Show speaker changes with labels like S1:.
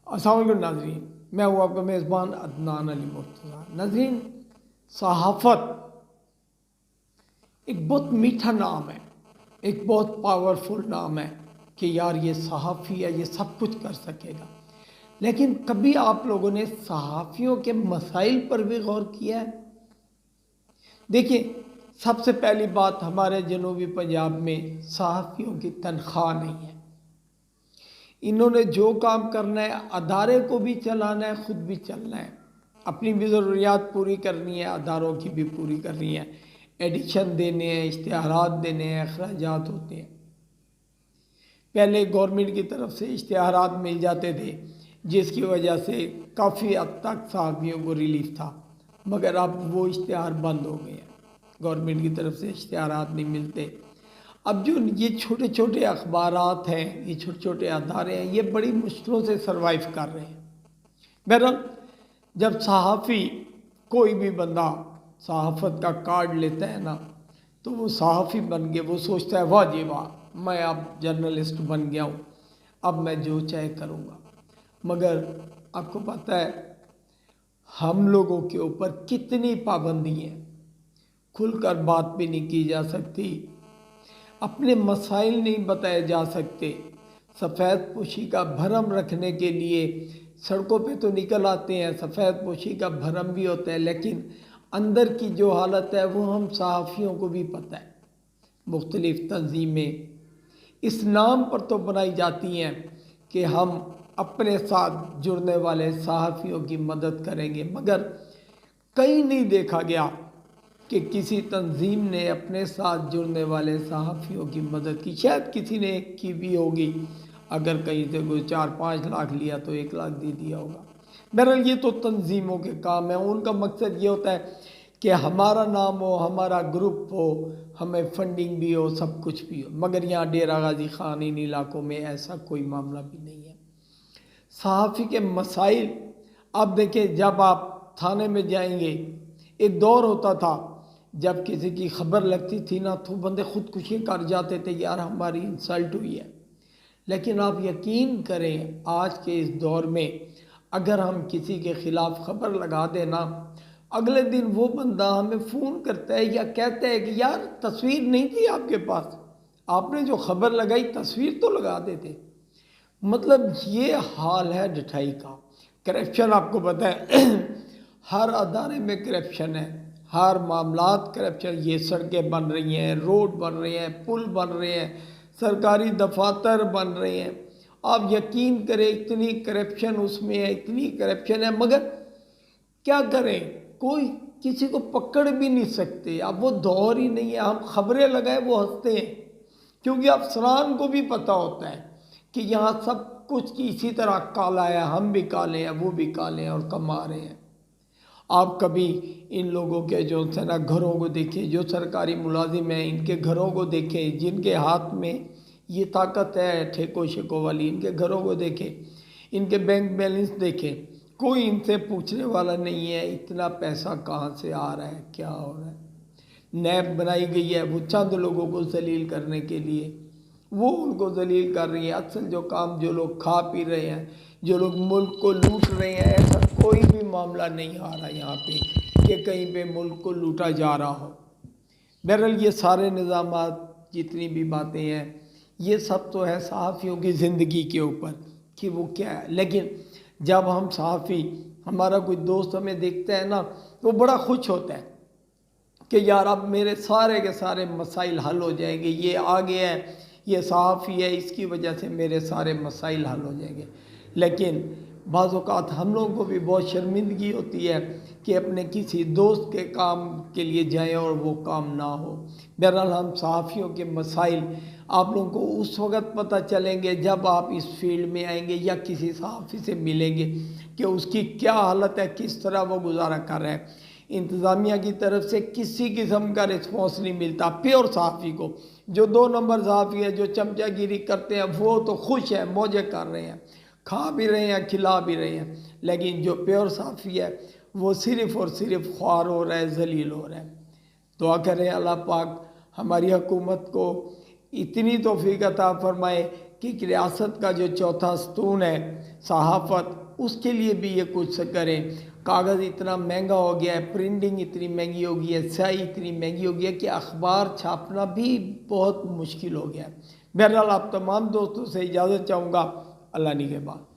S1: अस्सलाम वालेकुम नाज़रीन, मैं हूँ आपका मेज़बान अदनान अली मुर्तज़ा। नाज़रीन, सहाफ़त एक बहुत मीठा नाम है, एक बहुत पावरफुल नाम है कि यार ये सहाफ़ी है, ये सब कुछ कर सकेगा। लेकिन कभी आप लोगों ने सहाफ़ियों के मसाइल पर भी गौर किया है? देखिए, सबसे पहली बात, हमारे जनूबी पंजाब में सहाफ़ियों की तनख्वाह नहीं है। इन्होंने जो काम करना है, अदारे को भी चलाना है, ख़ुद भी चलना है, अपनी भी ज़रूरियात पूरी करनी है, अदारों की भी पूरी करनी है, एडिशन देने हैं, इश्तिहारात देने हैं, अखराजात होते हैं। पहले गवर्नमेंट की तरफ से इश्तिहारात मिल जाते थे, जिसकी वजह से काफ़ी हद तक सहाफ़ियों को रिलीफ था, मगर अब वो इश्तिहार बंद हो गए हैं। गवर्नमेंट की तरफ से इश्तिहारात नहीं मिलते। अब जो ये छोटे छोटे अखबारात हैं, ये छोटे छोटे अदारे हैं, ये बड़ी मुश्किलों से सर्वाइव कर रहे हैं। बहरहाल, जब सहाफ़ी, कोई भी बंदा सहाफ़त का कार्ड लेता है ना, तो वो सहाफ़ी बन के वो सोचता है वाह जी वाह, मैं अब जर्नलिस्ट बन गया हूँ, अब मैं जो चाहे करूँगा। मगर आपको पता है हम लोगों के ऊपर कितनी पाबंदी है, खुलकर बात भी नहीं की जा सकती, अपने मसाइल नहीं बताए जा सकते। सफ़ेद पोशी का भरम रखने के लिए सड़कों पे तो निकल आते हैं, सफ़ेद पोशी का भरम भी होता है, लेकिन अंदर की जो हालत है वो हम सहाफ़ियों को भी पता है। मुख्तलिफ़ तंजीमें इस नाम पर तो बनाई जाती हैं कि हम अपने साथ जुड़ने वाले सहाफ़ियों की मदद करेंगे, मगर कहीं नहीं देखा गया कि किसी तंजीम ने अपने साथ जुड़ने वाले सहाफ़ियों की मदद की। शायद किसी ने की भी होगी, अगर कहीं से कोई 4-5 लाख लिया तो 1 लाख दे दिया होगा। बहरहाल ये तो तंजीमों के काम है, उनका मकसद ये होता है कि हमारा नाम हो, हमारा ग्रुप हो, हमें फंडिंग भी हो, सब कुछ भी हो। मगर यहाँ डेरा गाजी खान इन इलाकों में ऐसा कोई मामला भी नहीं है। सहाफ़ी के मसाइल, अब देखें, जब आप थाने में जाएंगे, एक दौर होता था जब किसी की खबर लगती थी ना तो बंदे खुदकुशी कर जाते थे, यार हमारी इंसल्ट हुई है। लेकिन आप यकीन करें, आज के इस दौर में अगर हम किसी के ख़िलाफ़ खबर लगा देना, अगले दिन वो बंदा हमें फ़ोन करता है या कहता है कि यार तस्वीर नहीं थी आपके पास, आपने जो खबर लगाई तस्वीर तो लगा देते। मतलब ये हाल है ढिठाई का। करप्शन आपको पता है हर अदारे में करप्शन है, हर मामलात करप्शन। ये सड़कें बन रही हैं, रोड बन रहे हैं, पुल बन रहे हैं, सरकारी दफातर बन रहे हैं। आप यकीन करें, इतनी करप्शन उसमें है, इतनी करप्शन है, मगर क्या करें, कोई किसी को पकड़ भी नहीं सकते। अब वो दौर ही नहीं है, हम खबरें लगाए वो हंसते हैं, क्योंकि अफसरान को भी पता होता है कि यहाँ सब कुछ की इसी तरह काला है, हम भी काले हैं, वो भी काले हैं और कमा रहे हैं। आप कभी इन लोगों के जो है ना घरों को देखें, जो सरकारी मुलाजिम हैं इनके घरों को देखें, जिनके हाथ में ये ताकत है ठेकों शेकों वाली, इनके घरों को देखें, इनके बैंक बैलेंस देखें, कोई इनसे पूछने वाला नहीं है इतना पैसा कहाँ से आ रहा है, क्या हो रहा है। नैब बनाई गई है वो चंद लोगों को जलील करने के लिए, वो उनको जलील कर रही है। असल जो काम, जो लोग खा पी रहे हैं, जो लोग मुल्क को लूट रहे हैं, ऐसा कोई भी मामला नहीं आ रहा यहाँ पे कि कहीं पे मुल्क को लूटा जा रहा हो। बहरहाल ये सारे निज़ामात, जितनी भी बातें हैं, ये सब तो है सहाफ़ियों की ज़िंदगी के ऊपर कि वो क्या है। लेकिन जब हम सहाफ़ी, हमारा कोई दोस्त हमें देखता है ना तो बड़ा खुश होता है कि यार अब मेरे सारे के सारे मसाइल हल हो जाएंगे, ये आ गया है, ये सहाफ़ी है, इसकी वजह से मेरे सारे मसाइल हल हो जाएंगे। लेकिन बाज़ औक़ात हम लोगों को भी बहुत शर्मिंदगी होती है कि अपने किसी दोस्त के काम के लिए जाएं और वो काम ना हो। बहरहाल हम सहाफ़ियों के मसाइल आप लोगों को उस वक़्त पता चलेंगे जब आप इस फील्ड में आएंगे या किसी सहाफ़ी से मिलेंगे कि उसकी क्या हालत है, किस तरह वो गुजारा कर रहा है। इंतज़ामिया की तरफ से किसी किस्म का रिस्पॉन्स नहीं मिलता। प्योर सहाफ़ी को, जो 2 नंबर सहाफ़ी है, जो चमचागिरी करते हैं, वो तो खुश है, मौजें कर रहे हैं, खा भी रहे हैं, खिला भी रहे हैं। लेकिन जो प्योर सहाफ़ी है वो सिर्फ़ और सिर्फ ख्वार हो रहा है, जलील हो रहा है। दुआ करें अल्लाह पाक हमारी हुकूमत को इतनी तौफीक अता फरमाए کہ ایک ریاست کا جو چوتھا ستون ہے صحافت، اس کے لیے بھی یہ کچھ کریں۔ کاغذ اتنا مہنگا ہو گیا ہے، پرنٹنگ اتنی مہنگی ہو گئی ہے، سیاہی اتنی مہنگی ہو گئی ہے کہ اخبار چھاپنا بھی بہت مشکل ہو گیا ہے۔ بہرحال آپ تمام دوستوں سے اجازت چاہوں گا، اللہ نگہبان۔